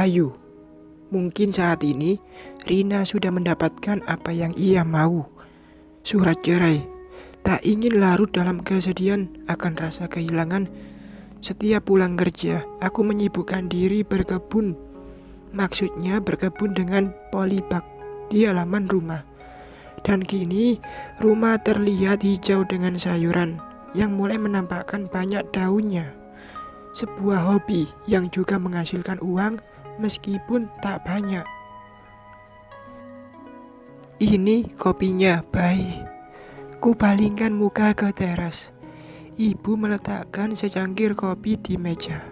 Bayu, mungkin saat ini Rina sudah mendapatkan apa yang ia mau. Surat cerai. Tak ingin larut dalam kesedihan akan rasa kehilangan. Setiap pulang kerja, aku menyibukkan diri berkebun. Maksudnya berkebun dengan polybag di halaman rumah. Dan kini rumah terlihat hijau dengan sayuran yang mulai menampakkan banyak daunnya. Sebuah hobi yang juga menghasilkan uang meskipun tak banyak. Ini kopinya, Bay. Ku palingkan muka ke teras. Ibu meletakkan secangkir kopi di meja.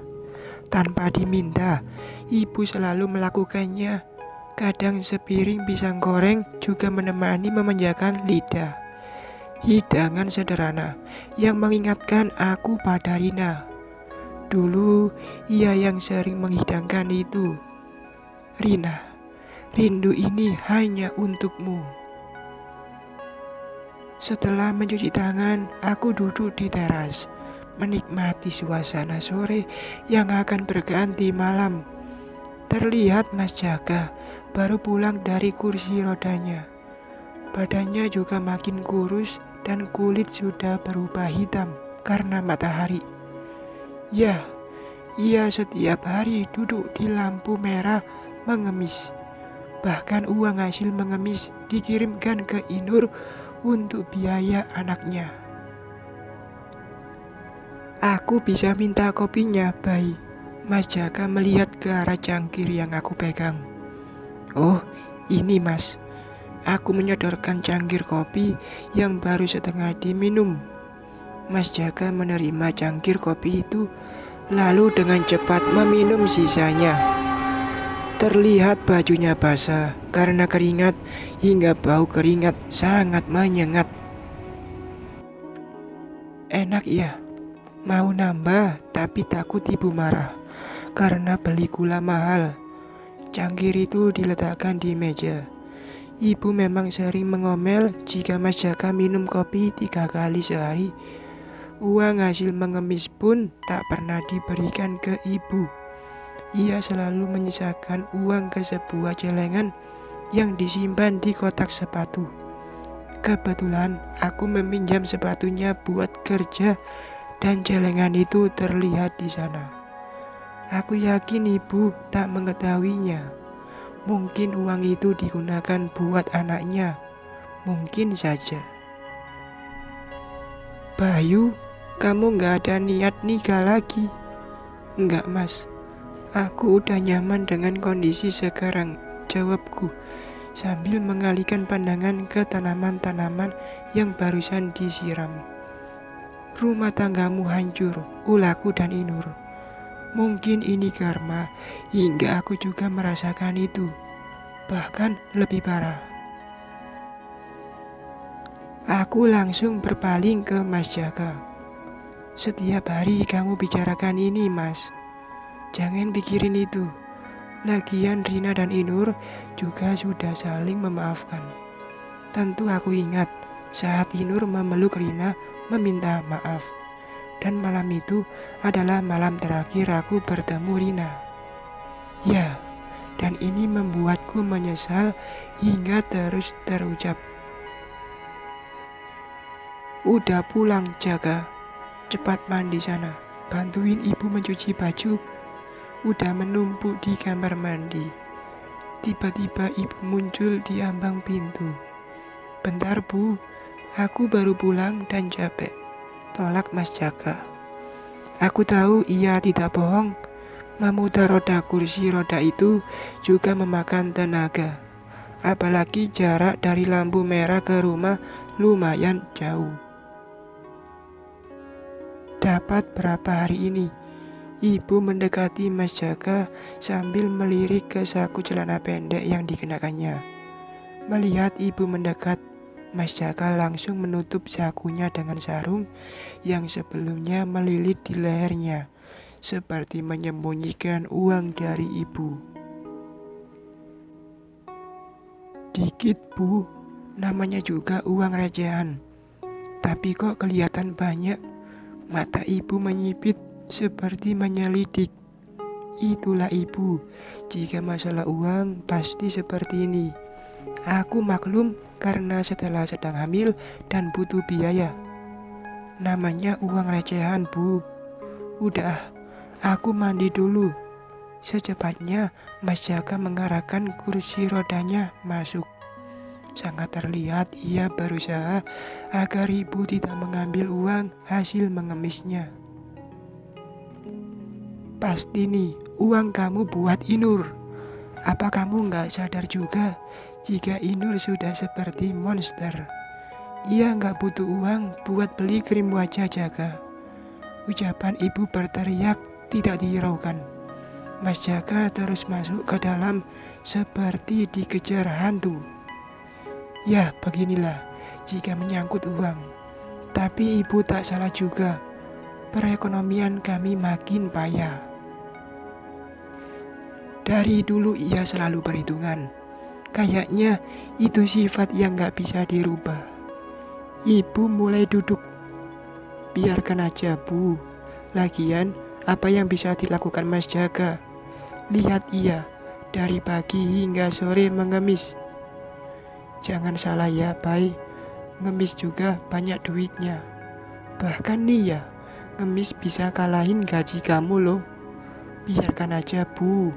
Tanpa diminta, ibu selalu melakukannya. Kadang sepiring pisang goreng juga menemani memanjakan lidah. Hidangan sederhana yang mengingatkan aku pada Rina. Dulu ia yang sering menghidangkan itu. Rina, rindu ini hanya untukmu. Setelah mencuci tangan, aku duduk di teras, menikmati suasana sore yang akan berganti malam. Terlihat Mas Jaka baru pulang dari kursi rodanya. Badannya juga makin kurus dan kulit sudah berubah hitam karena matahari. Ya, ia setiap hari duduk di lampu merah mengemis. Bahkan uang hasil mengemis dikirimkan ke Inur untuk biaya anaknya. Aku bisa minta kopinya, Bay. Mas Jaka melihat ke arah cangkir yang aku pegang. Oh, ini Mas. Aku menyodorkan cangkir kopi yang baru setengah diminum. Mas Jaka menerima cangkir kopi itu, lalu dengan cepat meminum sisanya. Terlihat bajunya basah karena keringat hingga bau keringat sangat menyengat. Enak ya, mau nambah tapi takut ibu marah karena beli gula mahal. Cangkir itu diletakkan di meja. Ibu memang sering mengomel jika Mas Jaka minum kopi 3 kali sehari. Uang hasil mengemis pun tak pernah diberikan ke ibu. Ia selalu menyisakan uang ke sebuah celengan yang disimpan di kotak sepatu. Kebetulan aku meminjam sepatunya buat kerja dan celengan itu terlihat di sana. Aku yakin ibu tak mengetahuinya. Mungkin uang itu digunakan buat anaknya. Mungkin saja. Bayu, kamu gak ada niat nikah lagi? Enggak, Mas. Aku udah nyaman dengan kondisi sekarang, jawabku sambil mengalihkan pandangan ke tanaman-tanaman yang barusan disiram. Rumah tanggamu hancur, ulahku dan Inur. Mungkin ini karma, hingga aku juga merasakan itu. Bahkan lebih parah. Aku langsung berpaling ke Mas Jaka. Setiap hari kamu bicarakan ini, Mas. Jangan pikirin itu. Lagian Rina dan Inur juga sudah saling memaafkan. Tentu aku ingat saat Inur memeluk Rina meminta maaf. Dan malam itu adalah malam terakhir aku bertemu Rina. Ya, dan ini membuatku menyesal hingga terus terucap. Udah pulang, Jaka. Cepat mandi sana. Bantuin ibu mencuci baju. Udah menumpuk di kamar mandi. Tiba-tiba ibu muncul di ambang pintu. Bentar Bu, aku baru pulang dan capek, tolak Mas Jaka. Aku tahu ia tidak bohong. Memutar roda kursi roda itu juga memakan tenaga. Apalagi jarak dari lampu merah ke rumah lumayan jauh. Dapat berapa hari ini? Ibu mendekati Mas Jaka sambil melirik ke saku celana pendek yang dikenakannya. Melihat ibu mendekat, Mas Jaka langsung menutup sakunya dengan sarung yang sebelumnya melilit di lehernya, seperti menyembunyikan uang dari ibu. Dikit Bu, namanya juga uang recehan. Tapi kok kelihatan banyak? Mata ibu menyipit seperti menyelidik. Itulah ibu. Jika masalah uang pasti seperti ini. Aku maklum karena setelah sedang hamil dan butuh biaya. Namanya uang recehan, Bu. Udah, aku mandi dulu. Secepatnya Mas Jaka mengarahkan kursi rodanya masuk. Sangat terlihat ia berusaha agar ibu tidak mengambil uang hasil mengemisnya. Pasti nih, uang kamu buat Inur. Apa kamu nggak sadar juga jika Inur sudah seperti monster? Ia nggak butuh uang buat beli krim wajah Jaka. Ucapan ibu berteriak tidak dihiraukan. Mas Jaka terus masuk ke dalam seperti dikejar hantu. Ya, beginilah jika menyangkut uang. Tapi ibu tak salah juga. Perekonomian kami makin payah. Dari dulu ia selalu perhitungan. Kayaknya itu sifat yang gak bisa dirubah. Ibu mulai duduk. Biarkan aja, Bu. Lagian, apa yang bisa dilakukan Mas Jaka? Lihat ia, dari pagi hingga sore mengemis. Jangan salah ya, Bay. Ngemis juga banyak duitnya. Bahkan nih ya, ngemis bisa kalahin gaji kamu loh. Biarkan aja, Bu.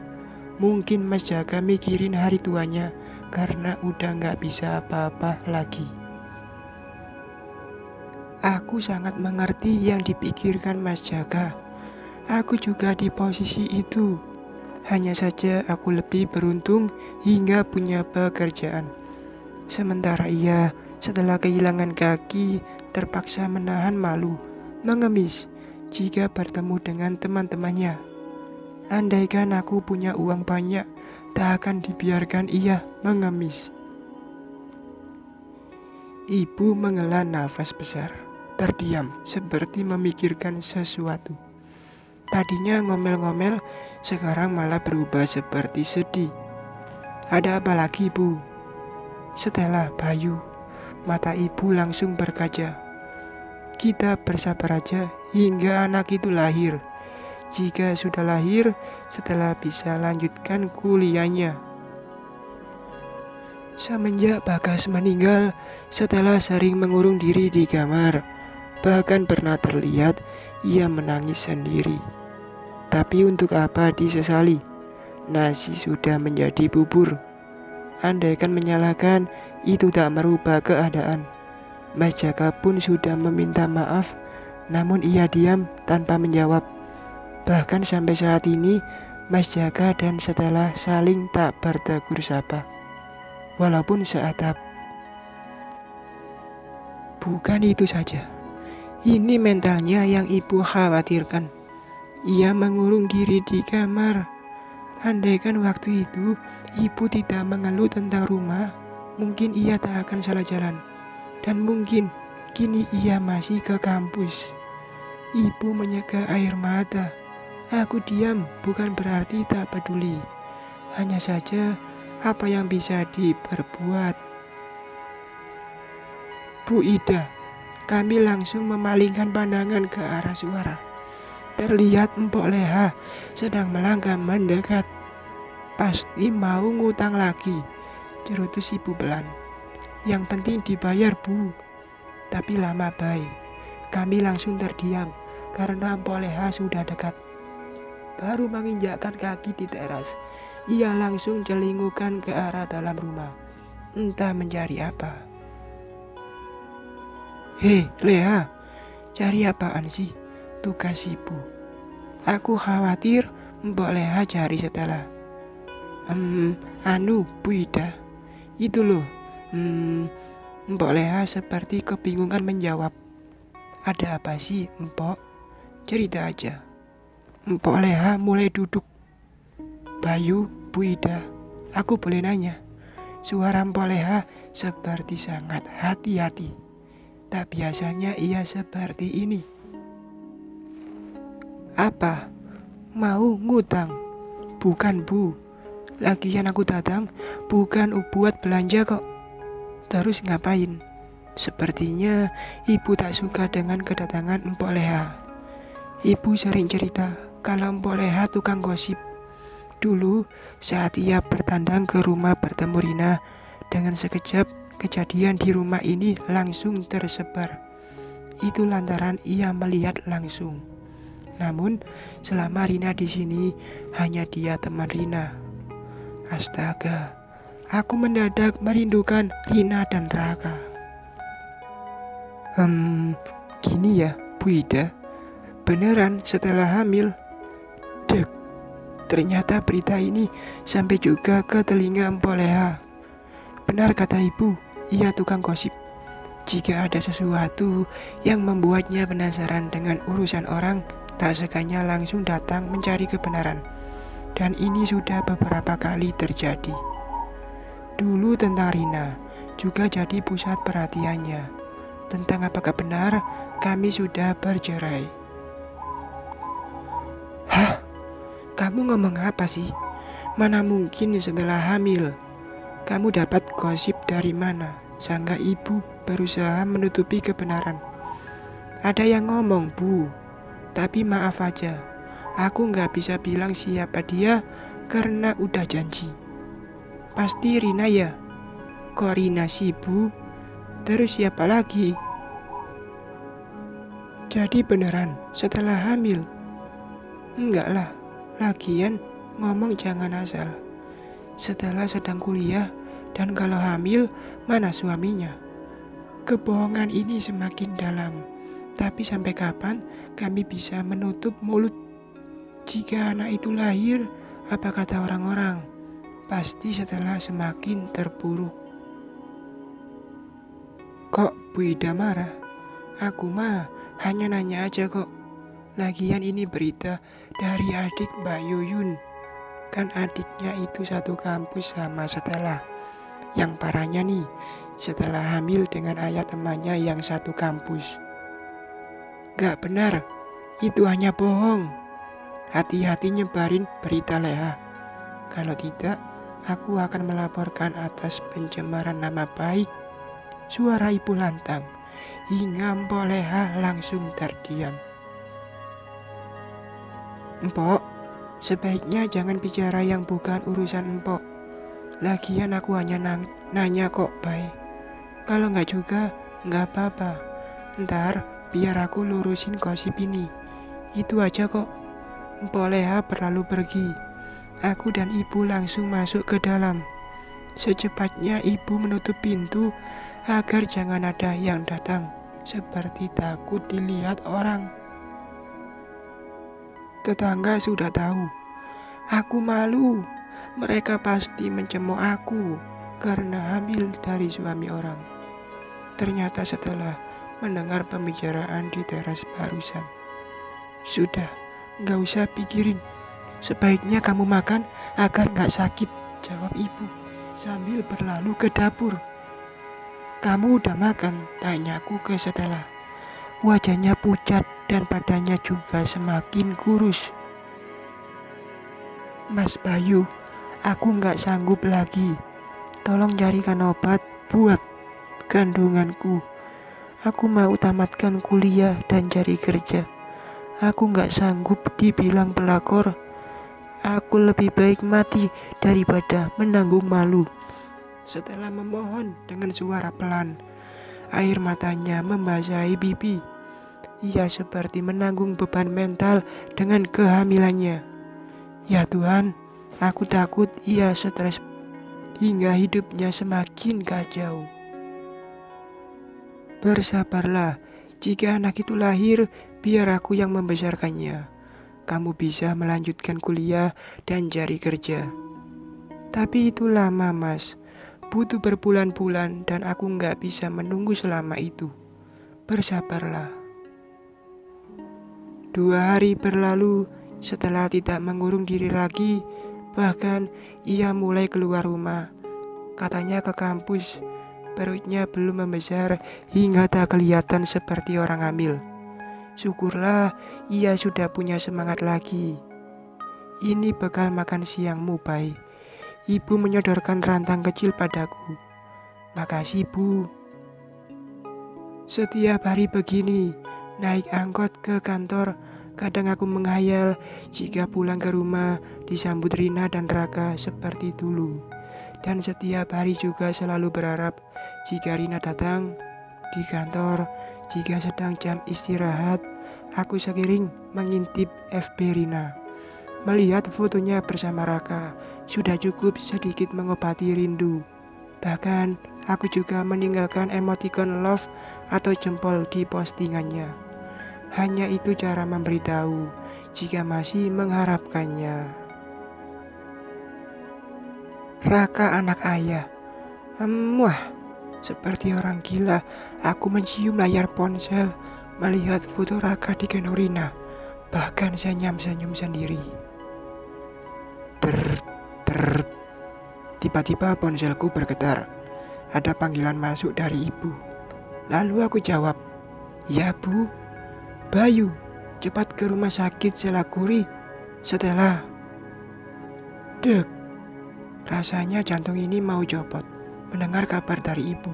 Mungkin Mas Jaka mikirin hari tuanya karena udah gak bisa apa-apa lagi. Aku sangat mengerti yang dipikirkan Mas Jaka. Aku juga di posisi itu. Hanya saja aku lebih beruntung hingga punya pekerjaan. Sementara ia setelah kehilangan kaki terpaksa menahan malu, mengemis jika bertemu dengan teman-temannya. Andaikan aku punya uang banyak, tak akan dibiarkan ia mengemis. Ibu menghela nafas besar, terdiam seperti memikirkan sesuatu. Tadinya ngomel-ngomel, sekarang malah berubah seperti sedih. Ada apa lagi, Bu? Setelah Bayu, mata ibu langsung berkaca. Kita bersabar aja hingga anak itu lahir. Jika sudah lahir, setelah bisa lanjutkan kuliahnya. Semenjak Bagas meninggal, setelah sering mengurung diri di kamar, bahkan pernah terlihat ia menangis sendiri. Tapi untuk apa disesali? Nasi sudah menjadi bubur. Andaikan menyalahkan, itu tak merubah keadaan. Mas Jaka pun sudah meminta maaf, namun ia diam tanpa menjawab. Bahkan sampai saat ini, Mas Jaka dan Stella saling tak bertegur sapa, walaupun seatap. Bukan itu saja, ini mentalnya yang ibu khawatirkan. Ia mengurung diri di kamar. Andaikan waktu itu ibu tidak mengeluh tentang rumah, mungkin ia tak akan salah jalan. Dan mungkin kini ia masih ke kampus. Ibu menyeka air mata. Aku diam bukan berarti tak peduli. Hanya saja apa yang bisa diperbuat. Bu Ida, kami langsung memalingkan pandangan ke arah suara. Terlihat Mpok Leha sedang melangkah mendekat. Pasti mau ngutang lagi, cerutus ibu Belan. Yang penting dibayar, Bu. Tapi lama baik. Kami langsung terdiam karena Mpok Leha sudah dekat. Baru menginjakkan kaki di teras, ia langsung celingukan ke arah dalam rumah. Entah mencari apa. Hei, Leha, cari apaan sih? Tugas ibu. Aku khawatir Mbak Leha cari Stella. Bu Ida. Itu loh. Mbak Leha seperti kebingungan menjawab. Ada apa sih, Mbok? Cerita aja. Mpok Leha mulai duduk. Bayu, Bu Ida, aku boleh nanya? Suara Mpok Leha seperti sangat hati-hati. Tak biasanya ia seperti ini. Apa? Mau ngutang? Bukan, Bu. Lagian aku datang bukan buat belanja kok. Terus ngapain? Sepertinya ibu tak suka dengan kedatangan Mpok Leha. Ibu sering cerita kalau Mpok Leha tukang gosip. Dulu saat ia bertandang ke rumah bertemu Rina, dengan sekejap kejadian di rumah ini langsung tersebar. Itu lantaran ia melihat langsung. Namun selama Rina di sini hanya dia teman Rina. Astaga, aku mendadak merindukan Rina dan Raka. Gini ya Bu Ida, beneran setelah hamil? Dek, ternyata berita ini sampai juga ke telinga Mpok Leha. Benar kata ibu, ia tukang gosip. Jika ada sesuatu yang membuatnya penasaran dengan urusan orang, tak sekanya langsung datang mencari kebenaran. Dan ini sudah beberapa kali terjadi. Dulu tentang Rina juga jadi pusat perhatiannya. Tentang apakah benar kami sudah bercerai. Hah? Kamu ngomong apa sih? Mana mungkin setelah hamil? Kamu dapat gosip dari mana? Sangka ibu berusaha menutupi kebenaran. Ada yang ngomong, Bu. Tapi maaf aja, aku nggak bisa bilang siapa dia karena udah janji. Pasti Rina ya? Kok Rina sih, Bu? Terus siapa lagi? Jadi beneran setelah hamil? Enggak lah, lagian ngomong jangan asal. Setelah sedang kuliah dan kalau hamil mana suaminya? Kebohongan ini semakin dalam. Tapi sampai kapan kami bisa menutup mulut? Jika anak itu lahir, apa kata orang-orang? Pasti setelah semakin terpuruk. Kok Bu Ida marah? Aku mah hanya nanya aja kok. Lagian ini berita dari adik Mbak Yuyun. Kan adiknya itu satu kampus sama Stella. Yang parahnya nih, setelah hamil dengan ayah temannya yang satu kampus. Gak benar, itu hanya bohong. Hati-hati nyebarin berita Leha. Kalau tidak, aku akan melaporkan atas pencemaran nama baik. Suara ibu lantang, hingga Mpok Leha langsung terdiam. Mpok, sebaiknya jangan bicara yang bukan urusan Mpok. Lagian aku hanya nanya kok, Bay. Kalau nggak juga, nggak apa-apa. Ntar biar aku lurusin gosip ini. Itu aja kok. Mpok Leha berlalu pergi. Aku dan ibu langsung masuk ke dalam. Secepatnya ibu menutup pintu agar jangan ada yang datang, seperti takut dilihat orang. Tetangga sudah tahu. Aku malu. Mereka pasti mencemooh aku karena hamil dari suami orang. Ternyata setelah mendengar pembicaraan di teras barusan. Sudah, gak usah pikirin. Sebaiknya kamu makan agar gak sakit, jawab ibu sambil berlalu ke dapur. Kamu udah makan? Tanyaku ke Stella. Wajahnya pucat dan badannya juga semakin kurus. Mas Bayu, aku gak sanggup lagi. Tolong carikan obat buat kandunganku. Aku mau tamatkan kuliah dan cari kerja. Aku gak sanggup dibilang pelakor. Aku lebih baik mati daripada menanggung malu. Setelah memohon dengan suara pelan, air matanya membasahi pipi. Ia seperti menanggung beban mental dengan kehamilannya. Ya Tuhan, aku takut ia stres hingga hidupnya semakin kacau. Bersabarlah, jika anak itu lahir, biar aku yang membesarkannya. Kamu bisa melanjutkan kuliah dan cari kerja. Tapi itu lama, Mas. Butuh berbulan-bulan dan aku nggak bisa menunggu selama itu. Bersabarlah. 2 hari berlalu setelah tidak mengurung diri lagi. Bahkan ia mulai keluar rumah. Katanya ke kampus. Perutnya belum membesar hingga tak kelihatan seperti orang hamil. Syukurlah ia sudah punya semangat lagi. Ini bekal makan siangmu, Bay. Ibu menyodorkan rantang kecil padaku. Makasih, Bu. Setiap hari begini, naik angkot ke kantor, Kadang aku menghayal jika pulang ke rumah disambut Rina dan Raka seperti dulu. Dan setiap hari juga selalu berharap jika Rina datang di kantor, jika sedang jam istirahat, aku seiring mengintip FB Rina. Melihat fotonya bersama Raka sudah cukup sedikit mengobati rindu. Bahkan aku juga meninggalkan emoticon love atau jempol di postingannya. Hanya itu cara memberitahu jika masih mengharapkannya. Raka anak ayah. Wah, seperti orang gila, aku mencium layar ponsel, melihat foto Raka di Rina. Bahkan senyum-senyum sendiri. Ter. Tiba-tiba ponselku bergetar. Ada panggilan masuk dari ibu. Lalu aku jawab, "Ya bu, Bayu, cepat ke rumah sakit Selaguri. Setelah." Dek, rasanya jantung ini mau copot mendengar kabar dari ibu.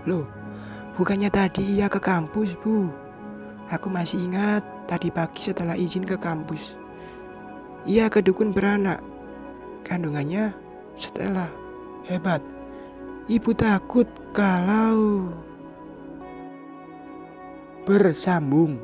Loh, bukannya tadi ia ke kampus, Bu? Aku masih ingat tadi pagi setelah izin ke kampus. Ia ke dukun beranak. Kandungannya Stella. Hebat. Ibu takut kalau bersambung.